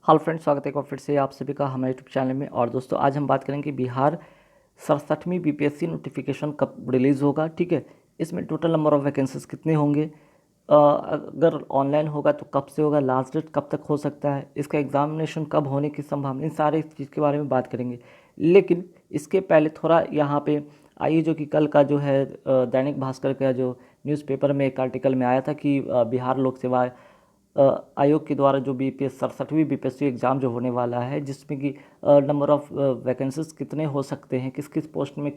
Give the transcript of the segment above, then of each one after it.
Hello friends, स्वागत है एक बार फिर से आप सभी का हमारे यूट्यूब चैनल में। और दोस्तों, आज हम बात करेंगे बिहार 67वीं बीपीएससी नोटिफिकेशन कब रिलीज़ होगा। ठीक है, इसमें टोटल नंबर ऑफ़ वैकेंसीज कितने होंगे, अगर ऑनलाइन होगा तो कब से होगा, लास्ट डेट कब तक हो सकता है, इसका एग्जामिनेशन कब होने की संभावना, इन सारे चीज़ के बारे में बात करेंगे। लेकिन इसके पहले थोड़ा यहाँ पे आइए, जो कि कल का जो है दैनिक भास्कर का जो न्यूज़पेपर में एक आर्टिकल में आया था कि बिहार लोक सेवा आयोग के द्वारा जो बीपीएस 67वीं बीपीएससी एग्ज़ाम जो होने वाला है, जिसमें कि नंबर ऑफ़ वैकेंसीज कितने हो सकते हैं, किस किस पोस्ट में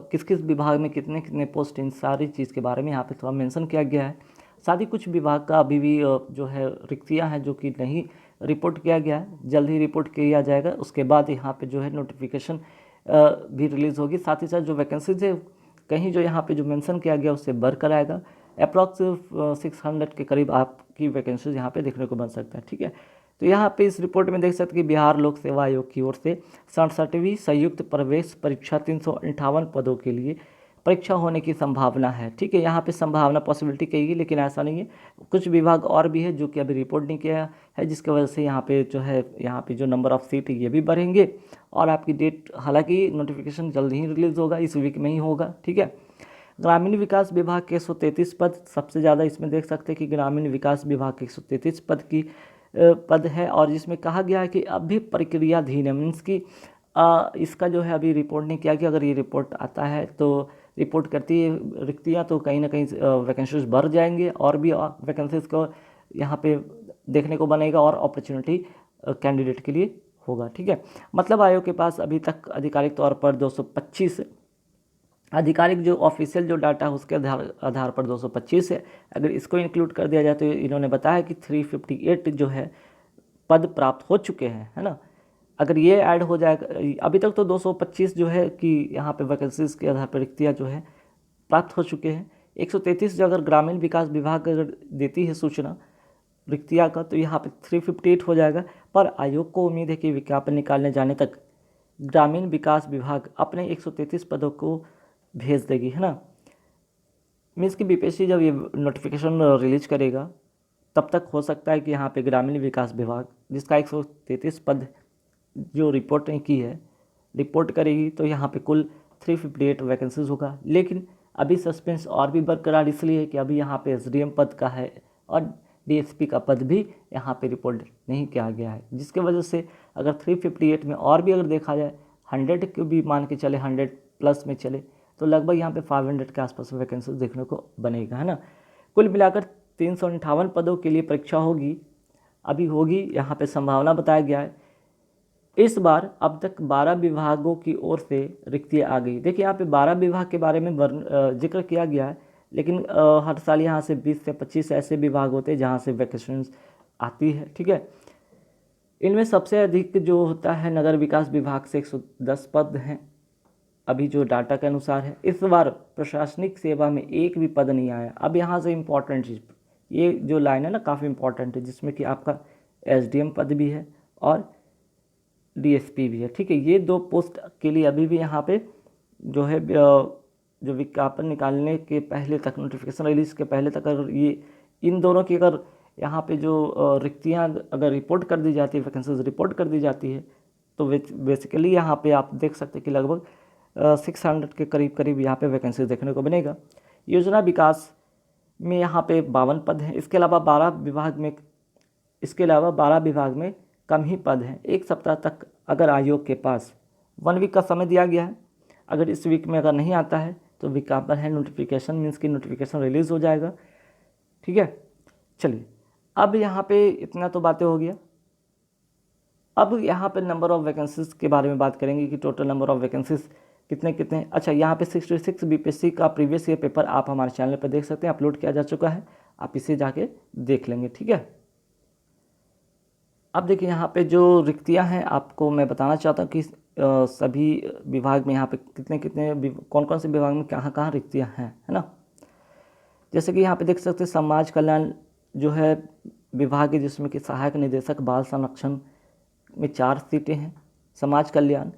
किस किस विभाग में कितने कितने पोस्ट, इन सारी चीज़ के बारे में यहाँ पे थोड़ा मेंशन किया गया है। साथ ही कुछ विभाग का अभी भी जो है रिक्तियाँ हैं जो कि नहीं रिपोर्ट किया गया है, जल्द ही रिपोर्ट किया जाएगा। उसके बाद यहाँ पे जो है नोटिफिकेशन भी रिलीज़ होगी। साथ ही साथ जो वैकेंसीज है कहीं जो यहाँ पे जो मेंशन किया गया उससे बढ़कर आएगा। अप्रॉक्स 600 के करीब आपकी वैकेंसीज यहाँ पे देखने को बन सकता है। ठीक है, तो यहाँ पे इस रिपोर्ट में देख सकते हैं कि बिहार लोक सेवा आयोग की ओर से 67वीं संयुक्त प्रवेश परीक्षा 358 पदों के लिए परीक्षा होने की संभावना है। ठीक है, यहाँ पे संभावना पॉसिबिलिटी कहेगी, लेकिन ऐसा नहीं है। कुछ विभाग और भी है जो कि अभी रिपोर्ट नहीं किया है, जिसकी वजह से यहाँ पे जो है यहाँ पे जो नंबर ऑफ़ सीट है ये भी बढ़ेंगे। और आपकी डेट, हालांकि नोटिफिकेशन जल्द ही रिलीज़ होगा, इस वीक में ही होगा। ठीक है, ग्रामीण विकास विभाग के 133 पद सबसे ज़्यादा, इसमें देख सकते हैं कि ग्रामीण विकास विभाग के 133 पद है। और जिसमें कहा गया है कि अभी प्रक्रियाधीन है, मीन्स कि इसका जो है अभी रिपोर्ट नहीं किया कि अगर ये रिपोर्ट आता है तो रिपोर्ट करती है रिक्तियाँ, तो कहीं ना कहीं वैकेंसीज बढ़ जाएंगे और भी वैकेंसीज को यहाँ पे देखने को बनेगा और अपॉर्चुनिटी कैंडिडेट के लिए होगा। ठीक है, मतलब आयोग के पास अभी तक आधिकारिक तौर पर 225 आधिकारिक जो ऑफिशियल जो डाटा है उसके आधार पर 225 है। अगर इसको इंक्लूड कर दिया जाए तो इन्होंने बताया कि 358 जो है पद प्राप्त हो चुके हैं, है ना। अगर ये ऐड हो जाएगा, अभी तक तो 225 जो है कि यहाँ पे वैकेंसीज के आधार पर रिक्तियाँ जो है प्राप्त हो चुके हैं। 133 जो अगर ग्रामीण विकास विभाग अगर देती है सूचना रिक्तियाँ का, तो यहाँ पे 358 हो जाएगा। पर आयोग को उम्मीद है कि विज्ञापन निकालने जाने तक ग्रामीण विकास विभाग अपने 133 पदों को भेज देगी, है ना। मीन्स कि बीपीएससी जब ये नोटिफिकेशन रिलीज करेगा तब तक हो सकता है कि यहाँ पे ग्रामीण विकास विभाग, जिसका 133 पद जो रिपोर्ट नहीं की है, रिपोर्ट करेगी, तो यहाँ पे कुल 358 वैकेंसीज होगा। लेकिन अभी सस्पेंस और भी बरकरार इसलिए है कि अभी यहाँ पे एसडीएम पद का है और डीएसपी का पद भी यहाँ पे रिपोर्ट नहीं किया गया है, जिसकी वजह से अगर 358 में और भी अगर देखा जाए 100 को भी मान के चले, 100 प्लस में चले, तो लगभग यहाँ पे 500 के आसपास वैकेंसी देखने को बनेगा, है ना। कुल मिलाकर 358 पदों के लिए परीक्षा होगी, अभी होगी, यहाँ पे संभावना बताया गया है। इस बार अब तक 12 विभागों की ओर से रिक्तियाँ आ गई। देखिए यहाँ पे 12 विभाग के बारे में जिक्र किया गया है, लेकिन हर साल यहाँ से 20 से 25 ऐसे विभाग होते हैं जहाँ से वैकेंसीज आती है। ठीक है, इनमें सबसे अधिक जो होता है नगर विकास विभाग से 110 पद हैं अभी जो डाटा के अनुसार है। इस बार प्रशासनिक सेवा में एक भी पद नहीं आया। अब यहाँ से इम्पॉर्टेंट चीज़, ये जो लाइन है ना काफ़ी इम्पॉर्टेंट है, जिसमें कि आपका एसडीएम पद भी है और डीएसपी भी है। ठीक है, ये दो पोस्ट के लिए अभी भी यहाँ पे जो है जो विज्ञापन निकालने के पहले तक, नोटिफिकेशन रिलीज के पहले तक, अगर ये इन दोनों की अगर यहाँ पे जो रिक्तियाँ अगर रिपोर्ट कर दी जाती है, वैकेंसीज रिपोर्ट कर दी जाती है, तो बेसिकली यहाँ पे आप देख सकते हैं कि लगभग 600 के करीब करीब यहाँ पे वैकेंसी देखने को बनेगा। योजना विकास में यहाँ पे 52 पद हैं। इसके अलावा 12 विभाग में कम ही पद हैं। एक सप्ताह तक अगर आयोग के पास 1 वीक का समय दिया गया है, अगर इस वीक में अगर नहीं आता है तो विज्ञापन है, नोटिफिकेशन मीन्स की नोटिफिकेशन रिलीज़ हो जाएगा। ठीक है, चलिए अब यहाँ पे इतना तो बातें हो गया। अब यहाँ पे नंबर ऑफ़ वैकेंसीज के बारे में बात करेंगे कि टोटल नंबर ऑफ़ वैकेंसीज कितने कितने। अच्छा, यहाँ पे 66 बीपीएससी का प्रीवियस ईयर पेपर आप हमारे चैनल पर देख सकते हैं, अपलोड किया जा चुका है, आप इसे जाके देख लेंगे। ठीक है, अब देखिए यहाँ पे जो रिक्तियाँ हैं आपको मैं बताना चाहता हूँ कि सभी विभाग में यहाँ पे कितने कितने कौन कौन से विभाग में कहाँ कहाँ रिक्तियाँ हैं, है ना। जैसे कि यहाँ पे देख सकते हैं समाज कल्याण जो है विभाग है, जिसमें कि सहायक निदेशक बाल संरक्षण में 4 सीटें हैं। समाज कल्याण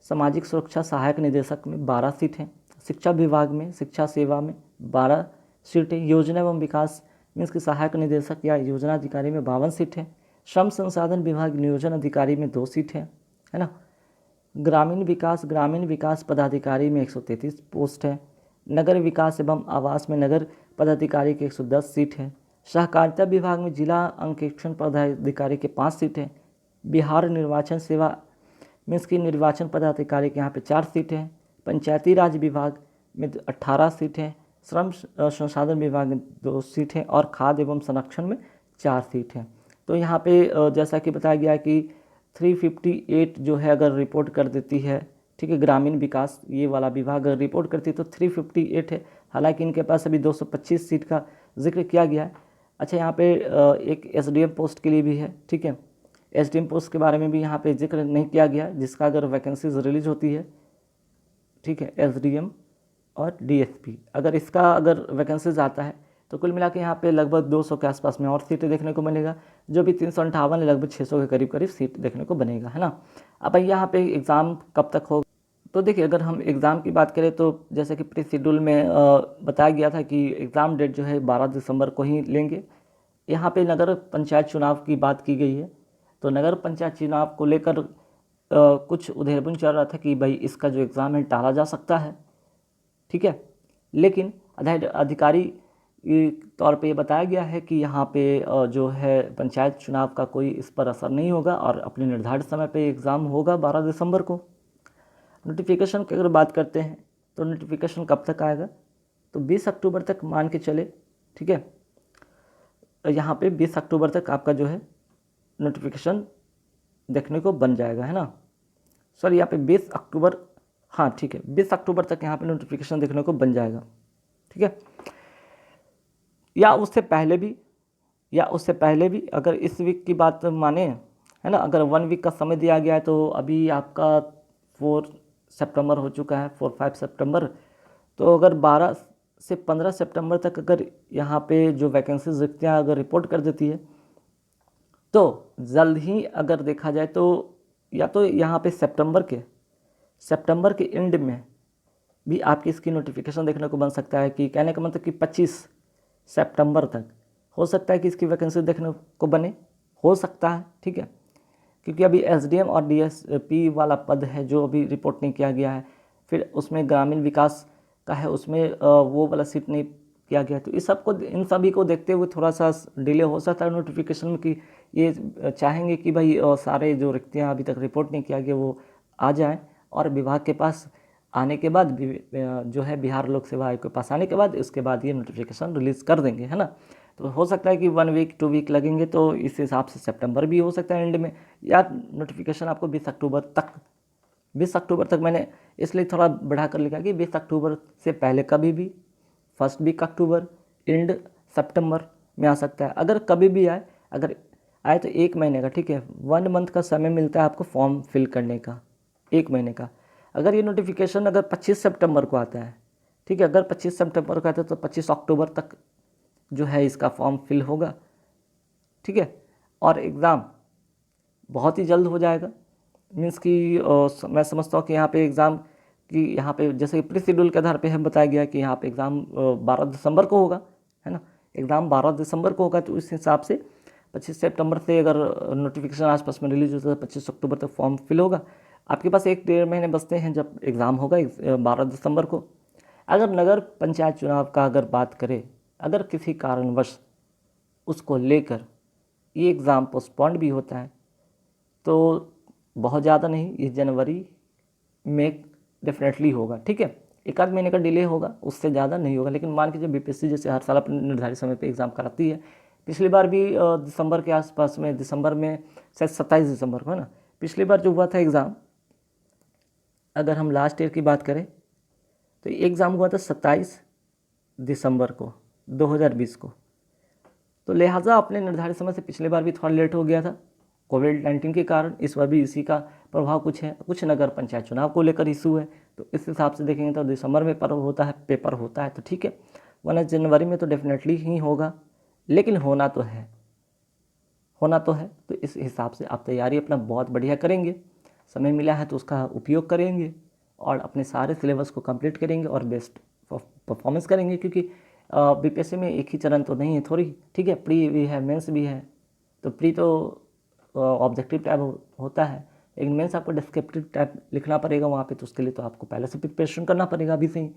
सामाजिक सुरक्षा सहायक निदेशक में 12 सीट हैं। शिक्षा विभाग में शिक्षा सेवा में 12 सीटें। योजना एवं विकास मीन्स कि सहायक निदेशक या योजना अधिकारी में 52 सीट हैं। श्रम संसाधन विभाग नियोजन अधिकारी में 2 सीट है ना। ग्रामीण विकास पदाधिकारी में 133 पोस्ट है। नगर विकास एवं आवास में नगर पदाधिकारी के 110 सीट है। सहकारिता विभाग में जिला अंकेक्षण पदाधिकारी के 5 सीट है। बिहार निर्वाचन सेवा मीन्स की निर्वाचन पदाधिकारी के यहाँ पे 4 सीट है। पंचायती राज विभाग में 18 सीट है। श्रम संसाधन विभाग में 2 सीट है और खाद्य एवं संरक्षण में 4 सीट है। तो यहाँ पे जैसा कि बताया गया कि 358 जो है अगर रिपोर्ट कर देती है, ठीक है, ग्रामीण विकास ये वाला विभाग अगर रिपोर्ट करती है तो 358 है। हालांकि इनके पास अभी 225 सीट का जिक्र किया गया है। अच्छा, यहाँ पे एक एसडीएम पोस्ट के लिए भी है, ठीक है। एसडीएम पोस्ट के बारे में भी यहाँ पे जिक्र नहीं किया गया, जिसका अगर वैकेंसीज रिलीज होती है, ठीक है, एसडीएम और डीएसपी अगर इसका अगर वैकेंसीज आता है तो कुल मिला के यहाँ पे लगभग 200 के आसपास में और सीटें देखने को मिलेगा, जो भी 358 है, लगभग 600 के करीब करीब सीट देखने को बनेगा, है ना। अब यहाँ पे एग्ज़ाम कब तक होगा, तो देखिए अगर हम एग्ज़ाम की बात करें तो जैसे कि प्री शेड्यूल में बताया गया था कि एग्ज़ाम डेट जो है 12 दिसंबर को ही लेंगे। यहाँ पे नगर पंचायत चुनाव की बात की गई है, तो नगर पंचायत चुनाव को लेकर कुछ उधेड़बुन चल रहा था कि भाई इसका जो एग्ज़ाम है टाला जा सकता है, ठीक है। लेकिन अधिकारी तौर पे ये बताया गया है कि यहाँ पे जो है पंचायत चुनाव का कोई इस पर असर नहीं होगा और अपने निर्धारित समय पे एग्ज़ाम होगा 12 दिसंबर को। नोटिफिकेशन की अगर बात करते हैं तो नोटिफिकेशन कब तक आएगा, तो 20 अक्टूबर तक मान के चले, ठीक है। यहाँ पे 20 अक्टूबर तक आपका जो है नोटिफिकेशन देखने को बन जाएगा, है ना। सॉरी, यहाँ पे 20 अक्टूबर, हाँ ठीक है, 20 अक्टूबर तक यहाँ पे नोटिफिकेशन देखने को बन जाएगा, ठीक है। या उससे पहले भी अगर इस वीक की बात माने, है ना, अगर 1 वीक का समय दिया गया है तो अभी आपका 4 सितंबर हो चुका है, 4-5 सितंबर, तो अगर 12 से 15 सितंबर तक अगर यहाँ पे जो वैकेंसीज रिक्तियाँ अगर रिपोर्ट कर देती है तो जल्द ही अगर देखा जाए तो या तो यहाँ पे सितंबर के एंड में भी आपकी इसकी नोटिफिकेशन देखने को बन सकता है, कि कहने का मतलब कि 25 सितंबर तक हो सकता है कि इसकी वैकेंसी देखने को बने, हो सकता है, ठीक है। क्योंकि अभी एसडीएम और डीएसपी वाला पद है जो अभी रिपोर्ट नहीं किया गया है, फिर उसमें ग्रामीण विकास का है, उसमें वो वाला सीट नहीं किया गया, तो इन सभी को देखते हुए थोड़ा सा डिले हो सकता है नोटिफिकेशन में, कि ये चाहेंगे कि भाई सारे जो रिक्तियाँ अभी तक रिपोर्ट नहीं किया गया वो आ जाएँ, और विभाग के पास आने के बाद जो है बिहार लोक सेवा आयोग के पास आने के बाद उसके बाद ये नोटिफिकेशन रिलीज़ कर देंगे, है ना। तो हो सकता है कि 1 वीक 2 वीक लगेंगे, तो इस हिसाब से सितंबर भी हो सकता है एंड में, या नोटिफिकेशन आपको 20 अक्टूबर तक मैंने इसलिए थोड़ा बढ़ा कर लिखा कि 20 अक्टूबर से पहले कभी भी, फर्स्ट वीक अक्टूबर, एंड सितंबर में आ सकता है। अगर कभी भी अगर आए तो 1 महीने का, ठीक है, 1 मंथ का समय मिलता है आपको फॉर्म फिल करने का, 1 महीने का। अगर ये नोटिफिकेशन अगर 25 सितंबर को आता है, ठीक है, अगर 25 सितंबर को आता है तो 25 अक्टूबर तक जो है इसका फॉर्म फिल होगा, ठीक है, और एग्ज़ाम बहुत ही जल्द हो जाएगा। मीन्स कि मैं समझता हूँ कि यहाँ पे एग्ज़ाम की यहाँ पे जैसे प्री शेड्यूल के आधार पे हमें बताया गया कि यहाँ पे एग्ज़ाम 12 दिसंबर को होगा, है ना। एग्ज़ाम 12 दिसंबर को होगा, तो इस हिसाब से 25 सितंबर से अगर नोटिफिकेशन आसपास में रिलीज होता है 25 अक्टूबर तक फॉर्म फिल होगा। आपके पास 1-1.5 महीने बचते हैं जब एग्ज़ाम होगा 12 दिसंबर को। अगर नगर पंचायत चुनाव का अगर बात करें, अगर किसी कारणवश उसको लेकर ये एग्ज़ाम पोस्टपोन्ड भी होता है तो बहुत ज़्यादा नहीं, इस जनवरी में डेफिनेटली होगा, ठीक है। 1 आध महीने का डिले होगा, उससे ज़्यादा नहीं होगा। लेकिन मान के जब बीपीएससी जैसे हर साल अपने निर्धारित समय पे एग्ज़ाम कराती है, पिछली बार भी दिसंबर के आसपास में, दिसंबर में शायद 27 दिसंबर को, है ना, पिछली बार जो हुआ था एग्ज़ाम, अगर हम लास्ट ईयर की बात करें तो ये एग्ज़ाम हुआ था 27 दिसंबर को 2020 को। तो लिहाजा अपने निर्धारित समय से पिछले बार भी थोड़ा लेट हो गया था कोविड-19 के कारण, इस बार भी इसी का प्रभाव कुछ है। कुछ नगर पंचायत चुनाव को लेकर इशू है, तो इस हिसाब से देखेंगे तो दिसंबर में पेपर होता है तो ठीक है, वरना जनवरी में तो डेफिनेटली ही होगा। लेकिन होना तो है, तो इस हिसाब से आप तैयारी अपना बहुत बढ़िया करेंगे, समय मिला है तो उसका उपयोग करेंगे और अपने सारे सिलेबस को कंप्लीट करेंगे और बेस्ट परफॉर्मेंस करेंगे। क्योंकि बीपीएससी में एक ही चरण तो नहीं है थोड़ी, ठीक है, प्री भी है, मेंस भी है। तो प्री तो ऑब्जेक्टिव टाइप होता है, लेकिन मेंस आपको डिस्क्रिप्टिव टाइप लिखना पड़ेगा वहाँ पे, तो उसके लिए तो आपको पहले से प्रिपरेशन करना पड़ेगा अभी से ही।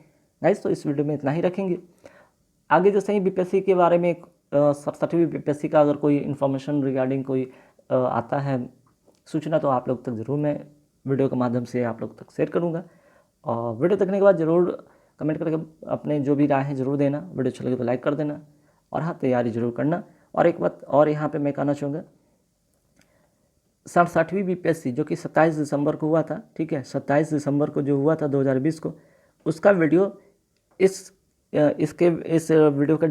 गाइस तो इस वीडियो में इतना ही रखेंगे। आगे जैसे ही बीपीएससी के बारे में 67वीं बीपीएससी का अगर कोई इन्फॉर्मेशन रिगार्डिंग कोई आता है सूचना, तो आप लोग तक ज़रूर मैं वीडियो के माध्यम से आप लोग तक शेयर करूँगा। और वीडियो देखने के बाद ज़रूर कमेंट करके अपने जो भी राय है ज़रूर देना। वीडियो अच्छा लगे तो लाइक कर देना, और हाँ तैयारी ज़रूर करना। और एक बात और यहाँ पे मैं कहना चाहूँगा, 67वीं बीपीएससी जो कि 27 दिसंबर को हुआ था, ठीक है, 27 दिसंबर को जो हुआ था 2020 को, उसका वीडियो इस वीडियो के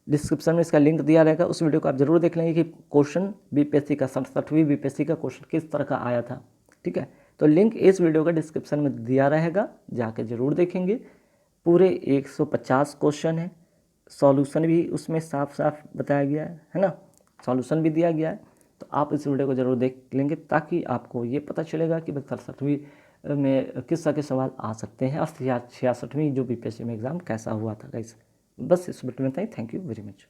डिस्क्रिप्शन में इसका लिंक दिया रहेगा। उस वीडियो को आप जरूर देख लेंगे कि क्वेश्चन बीपीएससी का 67वीं बीपीएससी का क्वेश्चन किस तरह का आया था, ठीक है। तो लिंक इस वीडियो का डिस्क्रिप्शन में दिया रहेगा, जाके ज़रूर देखेंगे। पूरे 150 क्वेश्चन है, सॉल्यूशन भी उसमें साफ साफ बताया गया है ना, सॉल्यूशन भी दिया गया है। तो आप इस वीडियो को ज़रूर देख लेंगे, ताकि आपको ये पता चलेगा कि भाई 67वीं में किस तरह के सवाल आ सकते हैं, और 66वीं जो बीपीएससी में एग्ज़ाम कैसा हुआ था गाइस। बस इस वीडियो में था ही। Thank you very much.